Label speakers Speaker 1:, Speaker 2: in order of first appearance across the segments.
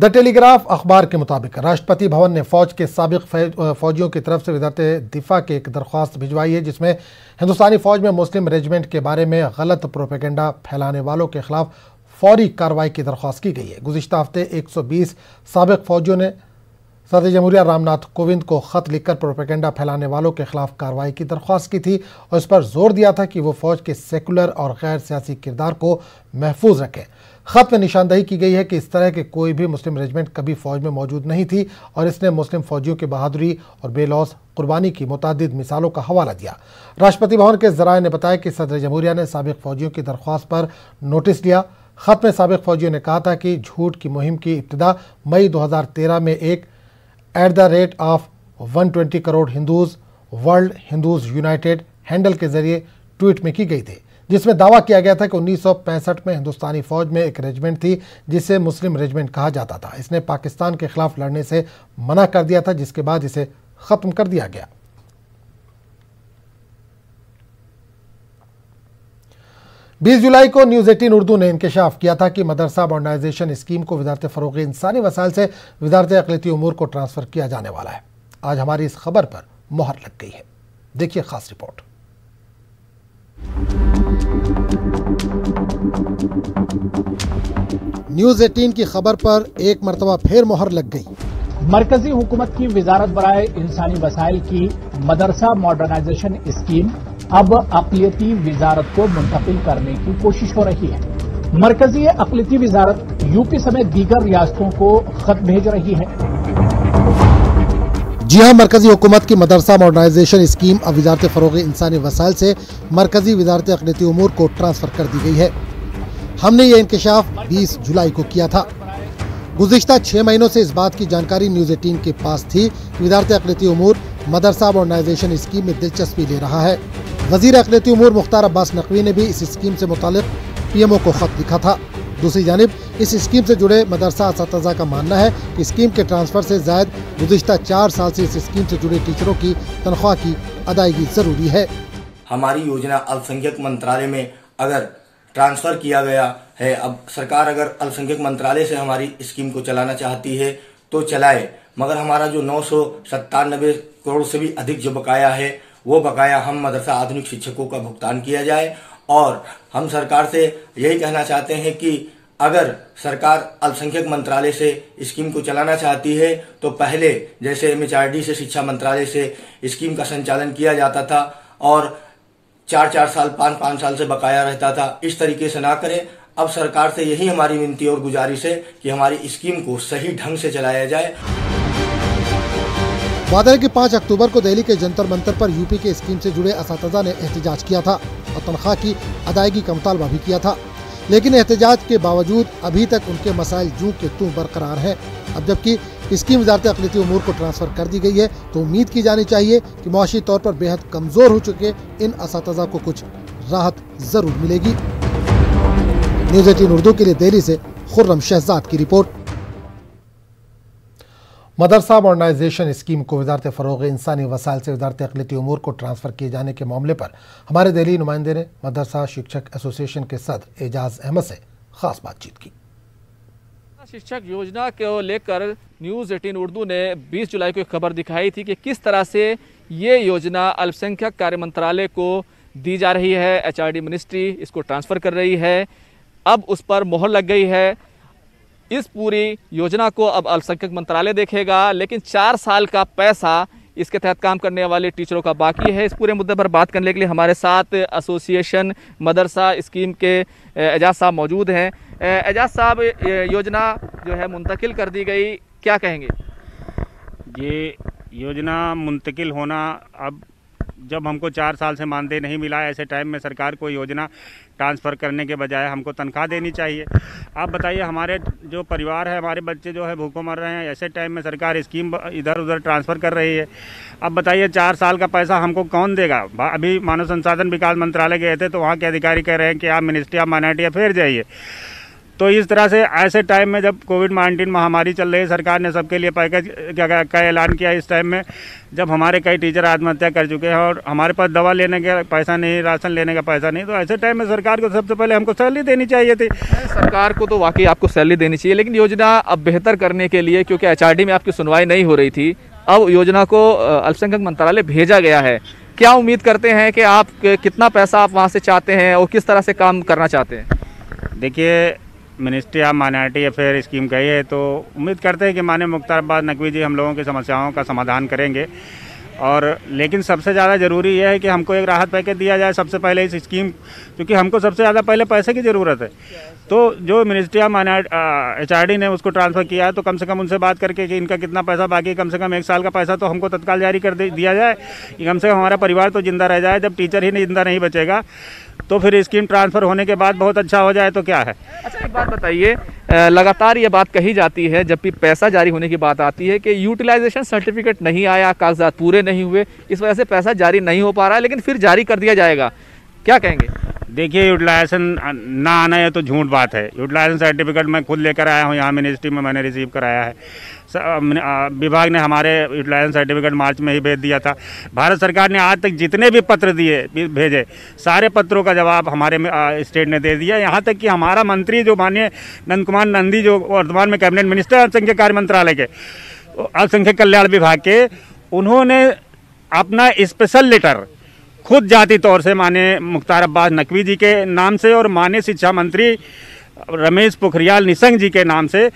Speaker 1: The telegraph अखबार के मुताबिक राष्ट्रपति भवन ने फौज के साबिक फौजियों की तरफ से वज़ारत दिफा की एक दरख्वास्त भिजवाई है, जिसमें हिंदुस्तानी फौज में मुस्लिम रेजिमेंट के बारे में गलत प्रोपेगेंडा फैलाने वालों के खिलाफ फौरी कार्रवाई की दरख्वास्त की गई है। गुज़िश्ता हफ्ते 120 साबिक फौजियों ने सदर जमहूरिया रामनाथ कोविंद को खत लिखकर प्रोपेगेंडा फैलाने वालों के खिलाफ कार्रवाई की दरख्वास्त की थी और इस पर जोर दिया था कि वो फौज के सेकुलर और गैर सियासी किरदार को महफूज रखें। खत में निशानदही की गई है कि इस तरह के कोई भी मुस्लिम रेजिमेंट कभी फौज में मौजूद नहीं थी और इसने मुस्लिम फौजियों की बहादुरी और बेलौस कुर्बानी की मुतअद्दिद मिसालों का हवाला दिया। राष्ट्रपति भवन के ज़राए ने बताया कि सदर जमहूरिया ने साबिक फौजियों की दरख्वास्त पर नोटिस दिया। खत में साबिक फौजियों ने कहा था कि झूठ की मुहिम की इब्तिदा मई 2013 में एक @120 crore Hindus world Hindus United handle के जरिए ट्वीट में की गई थी, जिसमें दावा किया गया था कि 1965 में हिंदुस्तानी फौज में एक रेजिमेंट थी जिसे मुस्लिम रेजिमेंट कहा जाता था। इसने पाकिस्तान के खिलाफ लड़ने से मना कर दिया था, जिसके बाद इसे खत्म कर दिया गया। बीस जुलाई को न्यूज़ 18 उर्दू ने इंकशाफ किया था कि मदरसा मॉडर्नाइजेशन स्कीम को वज़ारत फ़रोग़ इंसानी वसाइल से वज़ारत अक़लियती उमूर को ट्रांसफ़र किया जाने वाला है। आज हमारी इस खबर पर मोहर लग गई है। देखिए खास रिपोर्ट। न्यूज़ 18 की खबर पर एक मरतबा फिर मोहर लग गई।
Speaker 2: मरकजी हुकूमत की वजारत बराए इंसानी वसाइल की मदरसा मॉडर्नाइजेशन स्कीम अब अक़लियती वजारत को मुंतकिल करने की कोशिश हो रही है। मरकजी अक़लियती वजारत यूपी समेत दीगर रियासतों को खत भेज रही है।
Speaker 1: जी हाँ, मरकजी हुकूमत की मदरसा मॉडर्नाइजेशन स्कीम अब वज़ारत फ़रोग़ इंसानी वसाइल से मरकजी वज़ारत अक़लियती उमूर को ट्रांसफ़र कर दी गई है। हमने ये इंकशाफ 20 जुलाई को किया था। गुज़िश्ता 6 महीनों से इस बात की जानकारी न्यूज़ 18 के पास थी कि वज़ारत अक़लियती उमूर मदरसा मॉडर्नाइजेशन स्कीम में दिलचस्पी ले रहा है। वज़ीर अक़लियती उमूर मुख्तार अब्बास नक़वी ने भी इस स्कीम से मुतालिक पीएमओ को खत लिखा था। दूसरी जानिब इस स्कीम से जुड़े मदरसा असातिज़ा का मानना है कि स्कीम के ट्रांसफ़र से ज़ायद गुज़िश्ता 4 साल से इस स्कीम से जुड़े टीचरों की तनख्वाह की अदायगी ज़रूरी है।
Speaker 3: हमारी योजना अल्पसंख्यक मंत्रालय में अगर ट्रांसफ़र किया गया है, अब सरकार अगर अल्पसंख्यक मंत्रालय से हमारी स्कीम को चलाना चाहती है तो चलाए, मगर हमारा जो 997 करोड़ से भी अधिक जो बकाया है वो बकाया हम मदरसा आधुनिक शिक्षकों का भुगतान किया जाए। और हम सरकार से यही कहना चाहते हैं कि अगर सरकार अल्पसंख्यक मंत्रालय से स्कीम को चलाना चाहती है तो पहले जैसे MHRD से शिक्षा मंत्रालय से स्कीम का संचालन किया जाता था और 4-4 साल 5-5 साल से बकाया रहता था, इस तरीके से ना करें। अब सरकार से यही हमारी विनती और गुजारिश है कि हमारी स्कीम को सही ढंग से चलाया जाए।
Speaker 1: वादा के 5 अक्टूबर को दिल्ली के जंतर मंतर पर यूपी के स्कीम से जुड़े असातिज़ा ने एहतजाज किया था और तनख्वाह की अदायगी का मुतालबा भी किया था, लेकिन एहतजाज के बावजूद अभी तक उनके मसाइल जूं के तूं बरकरार हैं। अब जबकि स्कीम वज़ारत अक़लियती उमूर को ट्रांसफ़र कर दी गई है तो उम्मीद की जानी चाहिए कि मुआशी तौर पर बेहद कमज़ोर हो चुके इन असातिज़ा को कुछ राहत ज़रूर मिलेगी। न्यूज़ 18 उर्दू के लिए दिल्ली से खुर्रम शहजाद की रिपोर्ट। मदरसा मॉडर्नाइजेशन स्कीम को वज़ारत फ़रोग़ इंसानी वसाइल से वज़ारत अक़लियती उमूर को ट्रांसफ़र किए जाने के मामले पर हमारे दिल्ली नुमाइंदे ने मदरसा शिक्षक एसोसिएशन के सदर एजाज़ अहमद से ख़ास बातचीत की।
Speaker 4: शिक्षक योजना को लेकर न्यूज़ 18 उर्दू ने 20 जुलाई को एक खबर दिखाई थी कि किस तरह से ये योजना अल्पसंख्यक कार्य मंत्रालय को दी जा रही है। HRD मिनिस्ट्री इसको ट्रांसफ़र कर रही है, अब उस पर मोहर लग गई है। इस पूरी योजना को अब अल्पसंख्यक मंत्रालय देखेगा, लेकिन 4 साल का पैसा इसके तहत काम करने वाले टीचरों का बाकी है। इस पूरे मुद्दे पर बात करने के लिए हमारे साथ एसोसिएशन मदरसा स्कीम के एजाज साहब मौजूद हैं। एजाज साहब, योजना जो है मुंतकिल कर दी गई, क्या कहेंगे?
Speaker 5: ये योजना मुंतकिल होना, अब जब हमको 4 साल से मानदेय नहीं मिला, ऐसे टाइम में सरकार को योजना ट्रांसफ़र करने के बजाय हमको तनख्वाह देनी चाहिए। आप बताइए, हमारे जो परिवार है, हमारे बच्चे जो है भूखों मर रहे हैं, ऐसे टाइम में सरकार स्कीम इधर उधर ट्रांसफ़र कर रही है। अब बताइए 4 साल का पैसा हमको कौन देगा? अभी मानव संसाधन विकास मंत्रालय गए थे तो वहाँ के अधिकारी कह रहे हैं कि आप मिनिस्ट्री ऑफ माइनॉरिटी अफेयर जाइए। तो इस तरह से ऐसे टाइम में जब कोविड-19 महामारी चल रही है, सरकार ने सबके लिए पैकेज का ऐलान किया इस टाइम में, जब हमारे कई टीचर आत्महत्या कर चुके हैं और हमारे पास दवा लेने का पैसा नहीं, राशन लेने का पैसा नहीं, तो ऐसे टाइम में सरकार को सबसे पहले हमको सैलरी देनी चाहिए थी।
Speaker 4: सरकार को तो वाकई आपको सैलरी देनी चाहिए, लेकिन योजना अब बेहतर करने के लिए, क्योंकि HRD में आपकी सुनवाई नहीं हो रही थी, अब योजना को अल्पसंख्यक मंत्रालय भेजा गया है। क्या उम्मीद करते हैं कि आप कितना पैसा आप वहाँ से चाहते हैं और किस तरह से काम करना चाहते हैं?
Speaker 5: देखिए, ministry of minority affair scheme गई है, तो उम्मीद करते हैं कि माननीय मुख्तार अब्बास नकवी जी हम लोगों की समस्याओं का समाधान करेंगे। और लेकिन सबसे ज़्यादा ज़रूरी यह है कि हमको एक राहत पैकेज दिया जाए सबसे पहले इस स्कीम, क्योंकि हमको सबसे ज़्यादा पहले पैसे की ज़रूरत है। तो जो मिनिस्ट्री ऑफ HRD ने उसको ट्रांसफ़र किया है, तो कम से कम उनसे बात करके कि इनका कितना पैसा बाकी है, कम से कम 1 साल का पैसा तो हमको तत्काल जारी कर दिया जाए, कि कम से कम हमारा परिवार तो ज़िंदा रह जाए। जब टीचर ही जिंदा नहीं बचेगा तो फिर स्कीम ट्रांसफ़र होने के बाद बहुत अच्छा हो जाए तो क्या है।
Speaker 4: अच्छा, एक बात बताइए, लगातार ये बात कही जाती है जब भी पैसा जारी होने की बात आती है कि यूटिलाइजेशन सर्टिफिकेट नहीं आया, कागजात पूरे नहीं हुए, इस वजह से पैसा जारी नहीं हो पा रहा है, लेकिन फिर जारी कर दिया जाएगा, क्या कहेंगे?
Speaker 5: देखिए, यूटिलाइजेशन ना आना है तो झूठ बात है। यूटिलाइजेशन सर्टिफिकेट मैं खुद लेकर आया हूँ, यहाँ मिनिस्ट्री में मैंने रिसीव कराया है। विभाग ने हमारे यूटिलाइजेशन सर्टिफिकेट मार्च में ही भेज दिया था। भारत सरकार ने आज तक जितने भी पत्र भेजे, सारे पत्रों का जवाब हमारे स्टेट ने दे दिया। यहाँ तक कि हमारा मंत्री जो माननीय नंद कुमार नंदी, जो वर्तमान में कैबिनेट मिनिस्टर अल्पसंख्यक कार्य मंत्रालय के, अल्पसंख्यक कल्याण विभाग के, उन्होंने अपना स्पेशल लेटर खुद जाती तौर से माननीय मुख्तार अब्बास नकवी जी के नाम से और माननीय शिक्षा मंत्री रमेश पोखरियाल निशंक जी के नाम से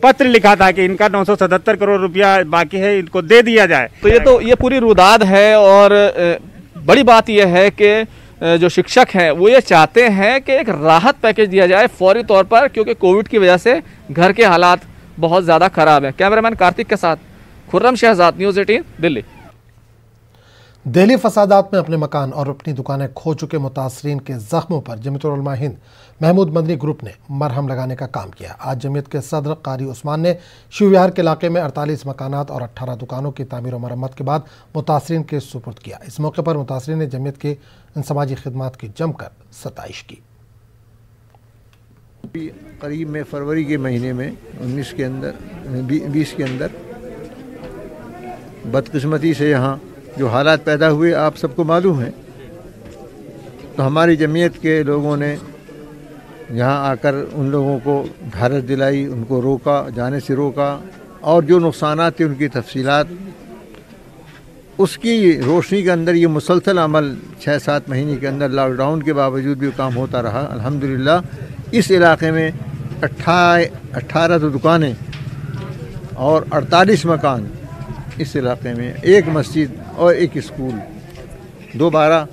Speaker 5: पत्र लिखा था कि इनका 977 करोड़ रुपया बाकी है, इनको दे दिया जाए।
Speaker 4: तो ये पूरी रुदाद है। और बड़ी बात यह है कि जो शिक्षक हैं वो ये चाहते हैं कि एक राहत पैकेज दिया जाए फौरी तौर पर, क्योंकि कोविड की वजह से घर के हालात बहुत ज़्यादा ख़राब हैं। कैमरामैन कार्तिक के साथ खुर्रम शहजाद, न्यूज़ 18 दिल्ली।
Speaker 1: दिल्ली फसादात में अपने मकान और अपनी दुकानें खो चुके मुतासरीन के जख्मों पर जमीयत उलमा हिंद महमूद मदनी ग्रुप ने मरहम लगाने का काम किया। आज जमीयत के सदर कारी उस्मान ने शिव विहार के इलाके में 48 मकानात और 18 दुकानों की तामीर और मरम्मत के बाद मुतासरीन के सुपुर्द किया। इस मौके पर मुतासरीन ने जमीयत की इन समाजी खिदमात की जमकर सताइश की।
Speaker 6: करीब में फरवरी के महीने में 19 के अंदर 20 के अंदर बदकिस्मती से यहाँ जो हालात पैदा हुए आप सबको मालूम है। तो हमारी जमीयत के लोगों ने यहाँ आकर उन लोगों को ढारस दिलाई, उनको रोका, जाने से रोका, और जो नुकसानात थे उनकी तफसीलात, उसकी रोशनी के अंदर ये मुसलसल अमल 6-7 महीने के अंदर लॉकडाउन के बावजूद भी काम होता रहा। अल्हम्दुलिल्लाह इस इलाके में 18 दुकानें और 48 मकान, इस इलाके में एक मस्जिद और एक स्कूल दोबारा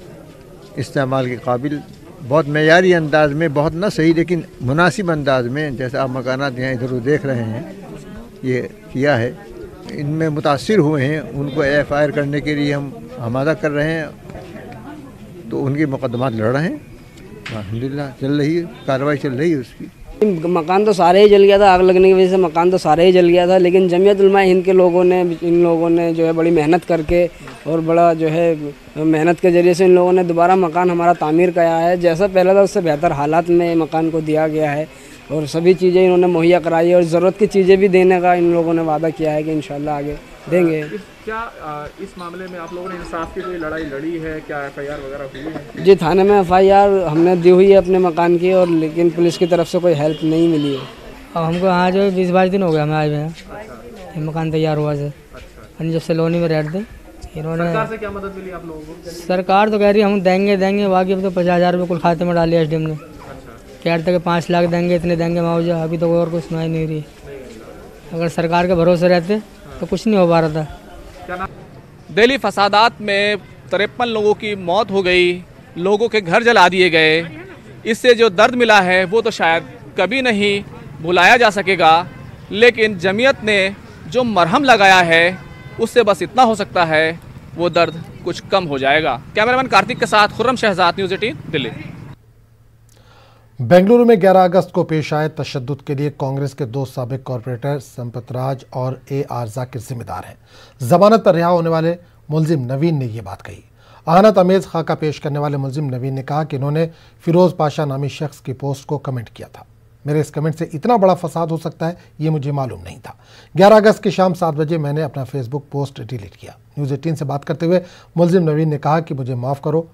Speaker 6: इस्तेमाल के काबिल, बहुत मेयारी अंदाज में, बहुत ना सही लेकिन मुनासिब अंदाज में, जैसे आप मकानात यहाँ इधर देख रहे हैं, ये किया है। इनमें मुतासिर हुए हैं, उनको FIR करने के लिए हम आमादा कर रहे हैं, तो उनके मुकदमात लड़ रहे हैं। अल्हम्दुलिल्लाह चल रही है, कार्रवाई चल रही है उसकी।
Speaker 7: मकान तो सारे ही जल गया था, आग लगने की वजह से मकान तो सारे ही जल गया था, लेकिन जमीयत उलमा हिंद के लोगों ने, इन लोगों ने जो है बड़ी मेहनत करके और बड़ा जो है मेहनत के ज़रिए से इन लोगों ने दोबारा मकान हमारा तामीर कराया है। जैसा पहले था उससे बेहतर हालात में मकान को दिया गया है और सभी चीज़ें इन्होंने मुहैया कराई है और ज़रूरत की चीज़ें भी देने का इन लोगों ने वादा किया है कि इंशाल्लाह आगे देंगे।
Speaker 4: क्या इस मामले में आप लोगों ने इंसाफ की कोई लड़ाई लड़ी है? क्या FIR वगैरह हुई है?
Speaker 7: जी, थाने में FIR हमने दी हुई है अपने मकान की, और लेकिन पुलिस की तरफ से कोई हेल्प नहीं मिली है।
Speaker 8: अब हमको यहाँ जो 20-22 दिन हो गया हमें आए हुए हैं, ये मकान तैयार हुआ से। जब से लोनी में रेट थे इन्होंने।
Speaker 4: सरकार से क्या मदद मिली आप लोगों को?
Speaker 8: सरकार तो कह रही है हम देंगे, बाकी अब तो 50,000 रुपये कुल खाते में डाली SDM ने। कह रहे थे कि 5 लाख देंगे, इतने देंगे मुआवजा, अभी तो कोई और कुछ सुनाई नहीं रही। अगर सरकार के भरोसे रहते तो कुछ नहीं हो पा रहा था।
Speaker 4: दिल्ली फसादात में 53 लोगों की मौत हो गई, लोगों के घर जला दिए गए। इससे जो दर्द मिला है वो तो शायद कभी नहीं भुलाया जा सकेगा, लेकिन जमीयत ने जो मरहम लगाया है उससे बस इतना हो सकता है, वो दर्द कुछ कम हो जाएगा। कैमरामैन कार्तिक के साथ खुर्रम शहजाद, न्यूज़ 18 दिल्ली।
Speaker 1: बेंगलुरु में 11 अगस्त को पेश आए तशद्दुद के लिए कांग्रेस के 2 साबिक कॉरपोरेटर संपत राज और AR जाकिर जिम्मेदार हैं। जमानत पर रिहा होने वाले मुलजिम नवीन ने यह बात कही। आनत अमेज खाका पेश करने वाले मुलजिम नवीन ने कहा कि इन्होंने फिरोज पाशा नामी शख्स की पोस्ट को कमेंट किया था। मेरे इस कमेंट से इतना बड़ा फसाद हो सकता है ये मुझे मालूम नहीं था। 11 अगस्त की शाम 7 बजे मैंने अपना फेसबुक पोस्ट डिलीट किया। न्यूज़ 18 से बात करते हुए मुलजिम नवीन ने कहा कि मुझे माफ़ करो,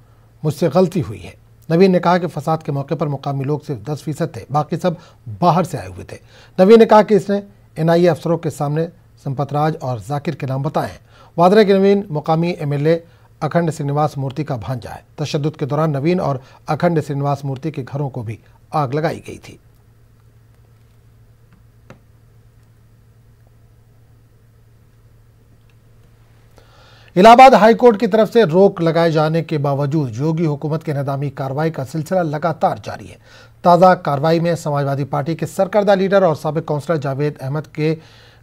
Speaker 1: मुझसे गलती हुई है। नवीन ने कहा कि फसाद के मौके पर मुकामी लोग सिर्फ 10% थे, बाकी सब बाहर से आए हुए थे। नवीन ने कहा कि इसने NIA अफसरों के सामने संपतराज और जाकिर के नाम बताए हैं। वादरा के नवीन मुकामी MLA अखंड श्रीनिवास मूर्ति का भांजा है। तशद्दुद के दौरान नवीन और अखंड श्रीनिवास मूर्ति के घरों को भी आग लगाई गई थी। इलाहाबाद हाईकोर्ट की तरफ से रोक लगाए जाने के बावजूद योगी हुकूमत की इंहदामी कार्रवाई का सिलसिला लगातार जारी है। ताज़ा कार्रवाई में समाजवादी पार्टी के सरकर्दा लीडर और साबिक काउंसलर जावेद अहमद के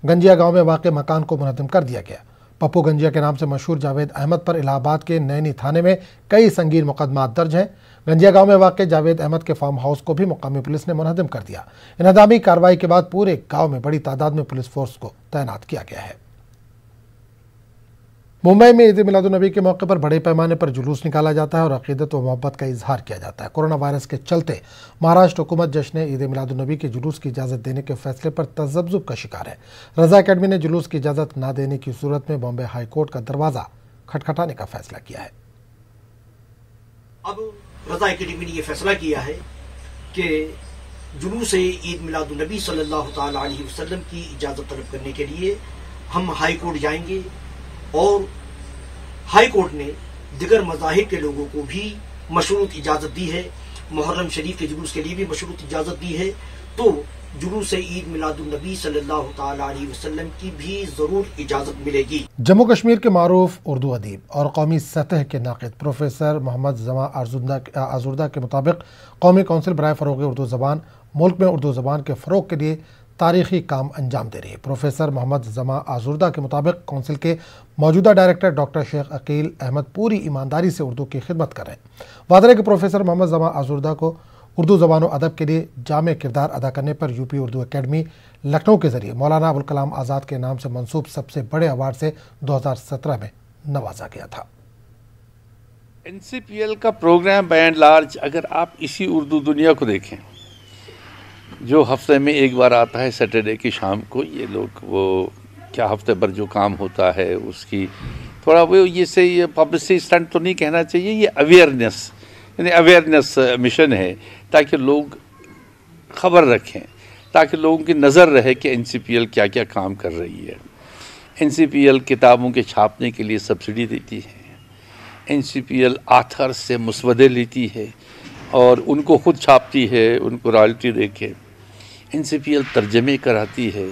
Speaker 1: गंजिया गांव में वाक़ मकान को मुनहदम कर दिया गया। पप्पू गंजिया के नाम से मशहूर जावेद अहमद पर इलाहाबाद के नैनी थाने में कई संगीन मुकदमात दर्ज हैं। गंजिया गांव में वाक़ जावेद अहमद के फार्म हाउस को भी मुकामी पुलिस ने मुनहदम कर दिया। इंहदामी कार्रवाई के बाद पूरे गाँव में बड़ी तादाद में पुलिस फोर्स को तैनात किया गया है। मुंबई में ईद मिलादुन्नबी के मौके पर बड़े पैमाने पर जुलूस निकाला जाता है और अकीदत व मोहब्बत का इजहार किया जाता है। कोरोना वायरस के चलते महाराष्ट्र हुकूमत जश्न ईद मिलादुन्नबी के जुलूस की इजाज़त देने के फैसले पर तज़ब्ज़ुब का शिकार है। रज़ा अकेडमी ने जुलूस की इजाज़त न देने की सूरत में बॉम्बे हाई कोर्ट का दरवाज़ा खटखटाने का फैसला किया है।
Speaker 9: अब रज़ा अकेडमी ने यह फैसला किया है कि जुलूस ईद मिलादुन्नबी सल्लल्लाहु तआला अलैहि वसल्लम की इजाज़त तलब करने के लिए हम हाई कोर्ट जाएंगे और हाई कोर्ट ने दिगर मज़ाहिब के लोगों को भी मशरूत इजाज़त दी है। मुहर्रम शरीफ के जुलूस के लिए भी मशरूत इजाज़त दी है, तो जुलूस ईद मिलादुन्नबी सल्लल्लाहु तआला अलैहि वसल्लम की भी ज़रूर इजाज़त मिलेगी।
Speaker 1: जम्मू कश्मीर के मारूफ उर्दू अदीब और कौमी सतह के नाक़िद प्रोफेसर मोहम्मद जमा आजुर्दा के मुताबिक कौमी कौंसिल बराए फ़रोग़ उर्दू ज़बान मुल्क में उर्दू ज़बान के फ़रोग़ के लिए तारीखी काम अंजाम दे रही है। प्रोफेसर मोहम्मद जमा आजुर्दा के मुताबिक कौंसिल के मौजूदा डायरेक्टर डॉक्टर शेख अकील अहमद पूरी ईमानदारी से उर्दू की खिदमत कर रहे हैं। वादरे के प्रोफेसर मोहम्मद जमा आजुर्दा को उर्दू ज़बान व अदब के लिए जामे किरदार अदा करने पर यूपी उर्दू अकेडमी लखनऊ के जरिए मौलाना अबुल कलाम आज़ाद के नाम से मंसूब सबसे बड़े अवार्ड से 2017 में नवाजा गया था।
Speaker 10: NCPL का प्रोग्राम बाय एंड लार्ज अगर आप इसी उर्दू दुनिया को देखें जो हफ्ते में एक बार आता है सैटरडे की शाम को, ये लोग वो क्या हफ्ते भर जो काम होता है उसकी थोड़ा वो ये पब्लिसिटी स्टंट तो नहीं कहना चाहिए, ये अवेयरनेस मिशन है ताकि लोग खबर रखें, ताकि लोगों की नज़र रहे कि NCPL क्या क्या काम कर रही है। NCPL किताबों के छापने के लिए सब्सिडी देती है, NCPL आथर से मुसवदे लेती है और उनको खुद छापती है, उनको रॉयल्टी देके। NCPL तर्जमे कराती है,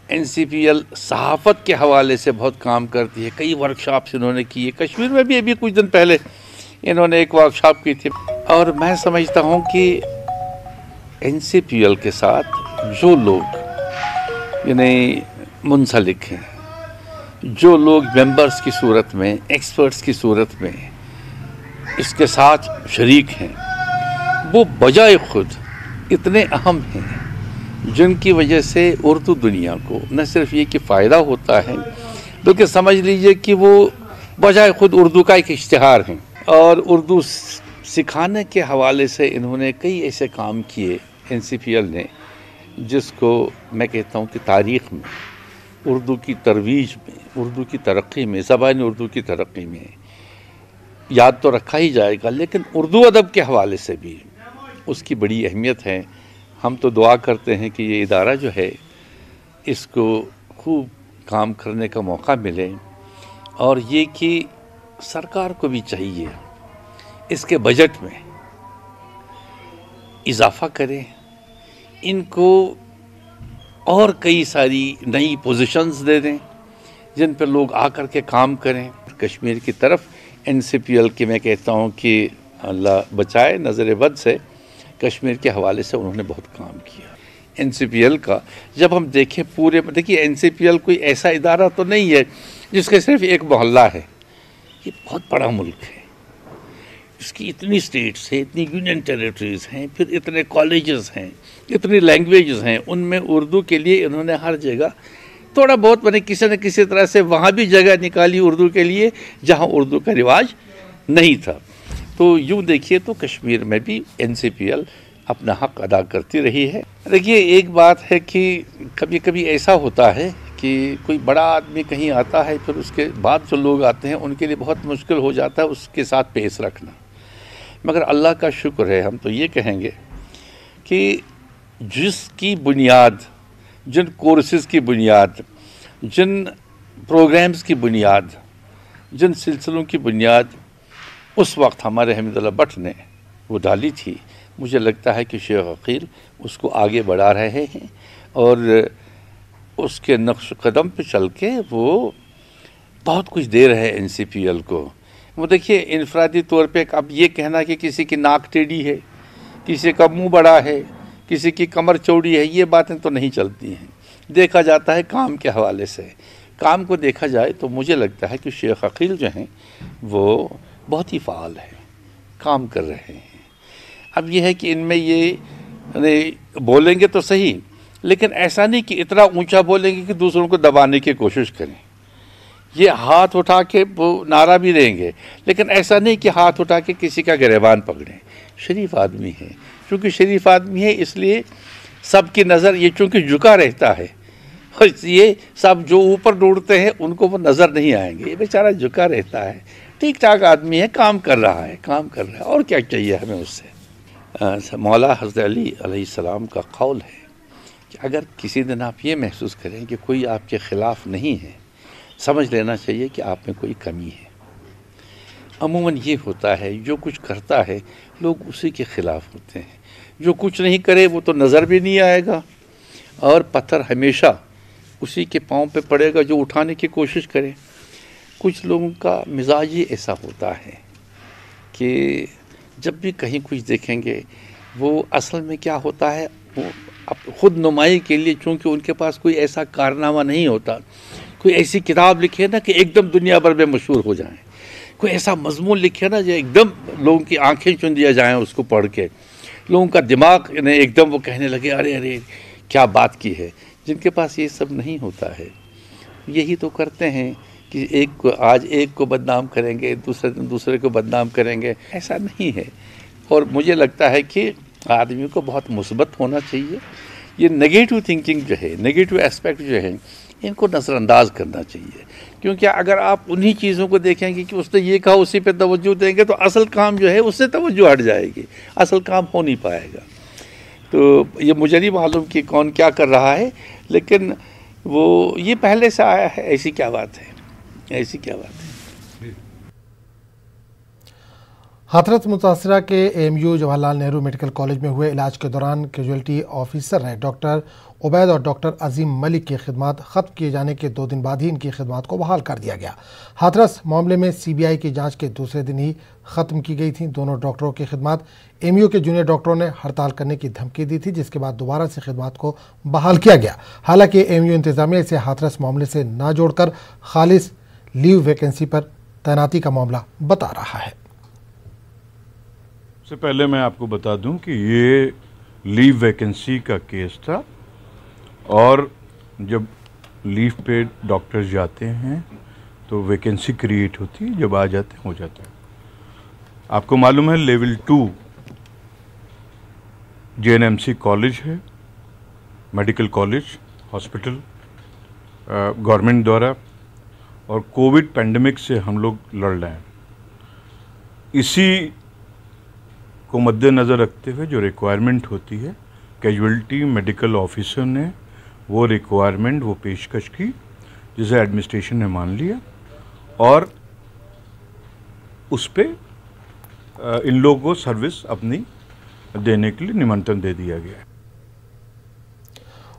Speaker 10: NCPL सहाफ़त के हवाले से बहुत काम करती है। कई वर्कशॉप्स इन्होंने की है, कश्मीर में भी अभी कुछ दिन पहले इन्होंने एक वर्कशॉप की थी। और मैं समझता हूँ कि NCPL के साथ जो लोग यानी मुंसलिक हैं, जो लोग मेंबर्स की सूरत में, एक्सपर्ट्स की सूरत में इसके साथ शरीक हैं, वो बजाय खुद इतने अहम हैं जिनकी वजह से उर्दू दुनिया को न सिर्फ ये कि फ़ायदा होता है बल्कि समझ लीजिए कि वो बजाय खुद उर्दू का एक इश्तिहार हैं। और उर्दू सिखाने के हवाले से इन्होंने कई ऐसे काम किए NCPL ने जिसको मैं कहता हूँ कि तारीख़ में, उर्दू की तरवीज में, उर्दू की तरक्की में, ज़बान उर्दू की तरक्की में याद तो रखा ही जाएगा, लेकिन उर्दू अदब के हवाले से भी उसकी बड़ी अहमियत है। हम तो दुआ करते हैं कि ये इदारा जो है इसको खूब काम करने का मौका मिले और ये कि सरकार को भी चाहिए इसके बजट में इजाफा करें, इनको और कई सारी नई पोजीशंस दे दें जिन पर लोग आकर के काम करें। कश्मीर की तरफ NCPL की मैं कहता हूँ कि अल्लाह बचाए नज़र बद से, कश्मीर के हवाले से उन्होंने बहुत काम किया। NCPL का जब हम देखें पूरे, देखिए NCPL कोई ऐसा इदारा तो नहीं है जिसके सिर्फ एक मोहल्ला है, ये बहुत बड़ा मुल्क है, इसकी इतनी स्टेट्स हैं, इतनी यूनियन टेरिटरीज़ हैं, फिर इतने कॉलेजेस हैं, इतनी लैंग्वेजेस हैं, उनमें उर्दू के लिए इन्होंने हर जगह थोड़ा बहुत मैंने किसी न किसी तरह से वहाँ भी जगह निकाली उर्दू के लिए जहाँ उर्दू का रिवाज नहीं था। तो यूँ देखिए तो कश्मीर में भी NCPL अपना हक अदा करती रही है। देखिए, एक बात है कि कभी कभी ऐसा होता है कि कोई बड़ा आदमी कहीं आता है, फिर उसके बाद जो लोग आते हैं उनके लिए बहुत मुश्किल हो जाता है उसके साथ पेश रखना। मगर अल्लाह का शुक्र है, हम तो ये कहेंगे कि जिसकी बुनियाद, जिन कोर्सेज की बुनियाद, जिन प्रोग्राम्स की बुनियाद, जिन सिलसिलों की बुनियाद उस वक्त हमारे हमीदुल्लाह भट्ट ने वो डाली थी, मुझे लगता है कि शेख अकील उसको आगे बढ़ा रहे हैं और उसके नक्श कदम पे चल के वो बहुत कुछ दे रहे हैं NCPL को। वो देखिए, इनफरादी तौर पे अब ये कहना कि किसी की नाक टेढ़ी है, किसी का मुंह बड़ा है, किसी की कमर चौड़ी है, ये बातें तो नहीं चलती हैं। देखा जाता है काम के हवाले से। काम को देखा जाए तो मुझे लगता है कि शेख अकील जो हैं वो बहुत ही फ़ाल है, काम कर रहे हैं। अब ये है कि इनमें ये बोलेंगे तो सही, लेकिन ऐसा नहीं कि इतना ऊंचा बोलेंगे कि दूसरों को दबाने की कोशिश करें। ये हाथ उठा के वो नारा भी देंगे, लेकिन ऐसा नहीं कि हाथ उठा के किसी का गिरबान पकड़ें। शरीफ आदमी है, चूँकि शरीफ आदमी है इसलिए सबकी नज़र ये चूँकि झुका रहता है, और ये सब जो ऊपर ढूंढते हैं उनको वो नज़र नहीं आएंगे। ये बेचारा झुका रहता है, ठीक ठाक आदमी है, काम कर रहा है, और क्या चाहिए हमें उससे। मौला हज़रत अली अलैहिस्सलाम का कौल है कि अगर किसी दिन आप ये महसूस करें कि कोई आपके ख़िलाफ़ नहीं है, समझ लेना चाहिए कि आप में कोई कमी है। अमूमन ये होता है, जो कुछ करता है लोग उसी के ख़िलाफ़ होते हैं, जो कुछ नहीं करे वो तो नज़र भी नहीं आएगा, और पत्थर हमेशा उसी के पाँव पे पड़ेगा जो उठाने की कोशिश करे। कुछ लोगों का मिजाज ही ऐसा होता है कि जब भी कहीं कुछ देखेंगे, वो असल में क्या होता है, वो खुद नुमाई के लिए, चूँकि उनके पास कोई ऐसा कारनामा नहीं होता, कोई ऐसी किताब लिखे ना कि एकदम दुनिया भर में मशहूर हो जाए, कोई ऐसा मजमून लिखे ना जो एकदम लोगों की आंखें चुन दिया जाएँ उसको पढ़ के, लोगों का दिमाग ने एकदम वो कहने लगे अरे अरे क्या बात की है। जिनके पास ये सब नहीं होता है, यही तो करते हैं कि एक को आज एक को बदनाम करेंगे, दूसरे दिन दूसरे को बदनाम करेंगे। ऐसा नहीं है, और मुझे लगता है कि आदमी को बहुत मुस्बत होना चाहिए। ये नेगेटिव थिंकिंग जो है, नेगेटिव एस्पेक्ट जो है, इनको नज़रअंदाज करना चाहिए, क्योंकि अगर आप उन्हीं चीज़ों को देखेंगे कि उसने ये कहा उसी पे तवज्जो देंगे तो असल काम जो है उससे तवज्जो हट जाएगी, असल काम हो नहीं पाएगा। तो ये मुझे नहीं मालूम कि कौन क्या कर रहा है, लेकिन वो ये पहले से आया है, ऐसी क्या बात है, ऐसी क्या बात है।
Speaker 1: हाथरस मुतासरा के AMU Jawaharlal Nehru medical college में हुए इलाज के दौरान कैजुअल्टी ऑफिसर रहे डॉक्टर उबैद और डॉक्टर अजीम मलिक की खिदमत ख़त्म किए जाने के 2 दिन बाद ही इनकी खिदमत को बहाल कर दिया गया। हाथरस मामले में CBI की जांच के दूसरे दिन ही ख़त्म की गई थी। दोनों डॉक्टरों की खिदमत AMU के जूनियर डॉक्टरों ने हड़ताल करने की धमकी दी थी, जिसके बाद दोबारा से खिदमत को बहाल किया गया। हालांकि AMU इंतजामिया इसे हाथरस मामले से न जोड़कर खालिस लीव वैकेंसी पर तैनाती का मामला बता रहा है।
Speaker 11: सबसे पहले मैं आपको बता दूं कि ये लीव वैकेंसी का केस था, और जब लीव पे डॉक्टर्स जाते हैं तो वैकेंसी क्रिएट होती है, जब आ जाते हैं हो जाता है। आपको मालूम है लेवल 2 JNMC कॉलेज है, मेडिकल कॉलेज हॉस्पिटल गवर्नमेंट द्वारा, और कोविड पैंडेमिक से हम लोग लड़ रहे हैं। इसी को मद्देनज़र रखते हुए जो रिक्वायरमेंट होती है, कैजुअल्टी मेडिकल ऑफिसर ने वो रिक्वायरमेंट, वो पेशकश की, जिसे एडमिनिस्ट्रेशन ने मान लिया, और उस पे इन लोगों को सर्विस अपनी देने के लिए निमंत्रण दे दिया गया है।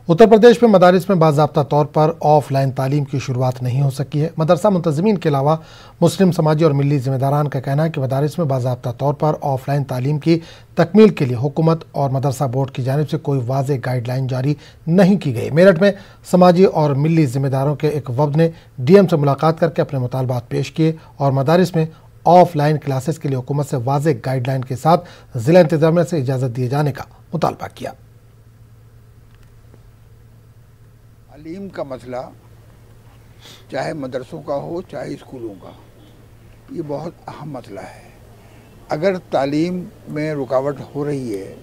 Speaker 1: उत्तर प्रदेश में मदारिस में बाज़ाब्ता तौर पर ऑफलाइन तालीम की शुरुआत नहीं हो सकी है। मदरसा मुंतज़मीन के अलावा मुस्लिम समाजी और मिली ज़िम्मेदारान का कहना है कि मदारिस में बाज़ाब्ता तौर पर ऑफलाइन तालीम की तकमील के लिए हुकूमत और मदरसा बोर्ड की जानिब से कोई वाज़ेह गाइडलाइन जारी नहीं की गई। मेरठ में समाजी और मिली ज़िम्मेदारों के एक वफ़द ने DM से मुलाकात करके अपने मुतालबात पेश किए और मदारिस में ऑफलाइन क्लासेस के लिए हुकूमत से वाज़ेह गाइडलाइन के साथ ज़िला इंतज़ामिया से इजाज़त दिए जाने का मुतालबा किया।
Speaker 12: तालीम का मसला चाहे मदरसों का हो चाहे स्कूलों का, ये बहुत अहम मसला है। अगर तालीम में रुकावट हो रही है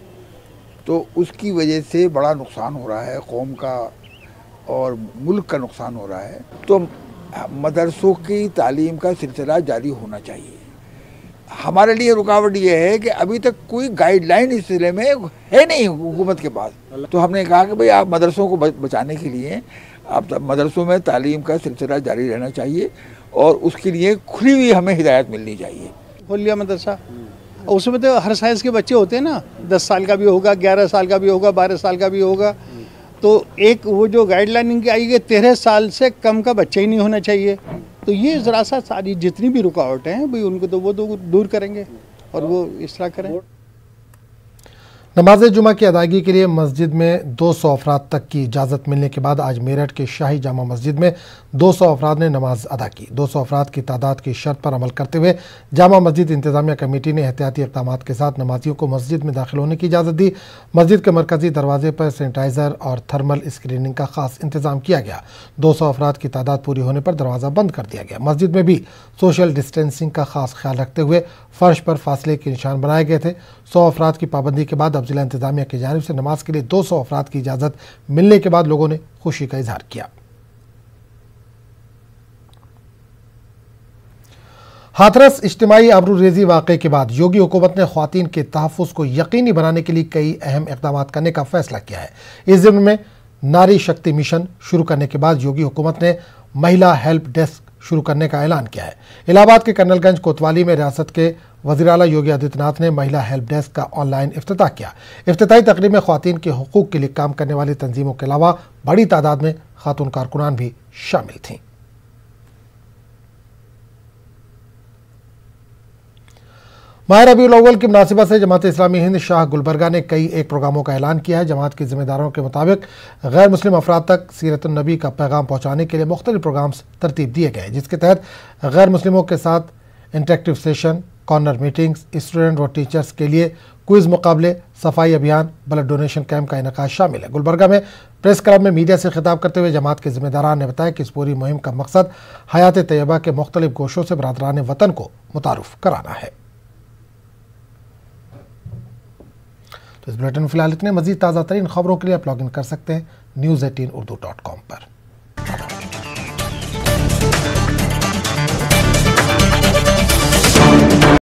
Speaker 12: तो उसकी वजह से बड़ा नुकसान हो रहा है, कौम का और मुल्क का नुकसान हो रहा है। तो मदरसों की तालीम का सिलसिला जारी होना चाहिए। हमारे लिए रुकावट ये है कि अभी तक कोई गाइडलाइन इस सिलसिले में है नहीं हुकूमत के पास। तो हमने कहा कि भाई आप मदरसों को बचाने के लिए आप मदरसों में तालीम का सिलसिला जारी रहना चाहिए और उसके लिए खुली हुई हमें हिदायत मिलनी चाहिए।
Speaker 13: खोल लिया मदरसा, उसमें तो हर साइज़ के बच्चे होते हैं ना, 10 साल का भी होगा, 11 साल का भी होगा, 12 साल का भी होगा। तो एक वो जो गाइडलाइन इनकी आई है 13 साल से कम का बच्चा ही नहीं होना चाहिए। तो ये ज़रा सा सारी जितनी भी रुकावटें हैं भाई उनको तो वो दूर करेंगे और वो इस तरह करें।
Speaker 1: नमाज जुमा की अदायगी के लिए मस्जिद में 200 अफराद तक की इजाज़त मिलने के बाद आज मेरठ के शाही जामा मस्जिद में 200 अफराद ने नमाज अदा की। 200 अफराद की तादाद की शर्त पर अमल करते हुए जामा मस्जिद इंतजामिया कमेटी ने एहतियाती इक़दामात के साथ नमाजियों को मस्जिद में दाखिल होने की इजाज़त दी। मस्जिद के मरकजी दरवाजे पर सैनिटाइज़र और थर्मल स्क्रीनिंग का खास इंतजाम किया गया। 200 अफराद की तादाद पूरी होने पर दरवाज़ा बंद कर दिया गया। मस्जिद में भी सोशल डिस्टेंसिंग का खास ख्याल रखते हुए फर्श पर फासले के निशान बनाए गए थे। 100 अफराद की पाबंदी के बाद अब जिला इंतजामिया की जानिब से नमाज के लिए 200 अफराद की इजाज़त मिलने के बाद लोगों ने खुशी का इजहार किया। हाथरस इज्तिमाई आबरूरेज़ी वाक़े के बाद योगी हुकूमत ने ख्वातीन के तहफ़्फ़ुज़ को यकीनी बनाने के लिए कई अहम इक़दाम करने का फैसला किया है। इस ज़िम्न में नारी शक्ति मिशन शुरू करने के बाद योगी हुकूमत ने महिला हेल्प डेस्क शुरू करने का ऐलान किया है। इलाहाबाद के कर्नलगंज कोतवाली में रियासत के वज़ीर आला योगी आदित्यनाथ ने महिला हेल्प डेस्क का ऑनलाइन इफ्तिताह किया। इफ्तिताही तकरीब में ख्वातीन के हुकूक के लिए काम करने वाली तंजीमों के अलावा बड़ी तादाद में खातून कारकुनान भी शामिल थीं। माह रबीउल अव्वल की मुनासिबत से जमात इस्लामी हिंद शाह गुलबर्गा ने कई एक प्रोग्रामों का ऐलान किया है। जमात के जिम्मेदारों के मुताबिक गैर मुस्लिम अफराद तक सीरतुन्नबी का पैगाम पहुँचाने के लिए मुख्तलिफ प्रोग्राम्स तरतीब दिए गए, जिसके तहत गैर मुस्लिमों के साथ interactive session, corner meetings, student व टीचर्स के लिए क्विज़ मुकाबले, सफाई अभियान, ब्लड डोनेशन कैंप का इनेकाद शामिल है। गुलबर्गा में प्रेस क्लब में मीडिया से खिताब करते हुए जमात के जिम्मेदारान ने बताया कि इस पूरी मुहिम का मकसद हयात तैयबा के मुख्तलिफ गोशों से बरादरान वतन को मुतारुफ कराना है। तो इस बुलेटिन में फिलहाल इतने। मजीद ताज़ा तरीन खबरों के लिए आप लॉग इन कर सकते हैं news18urdu.com पर।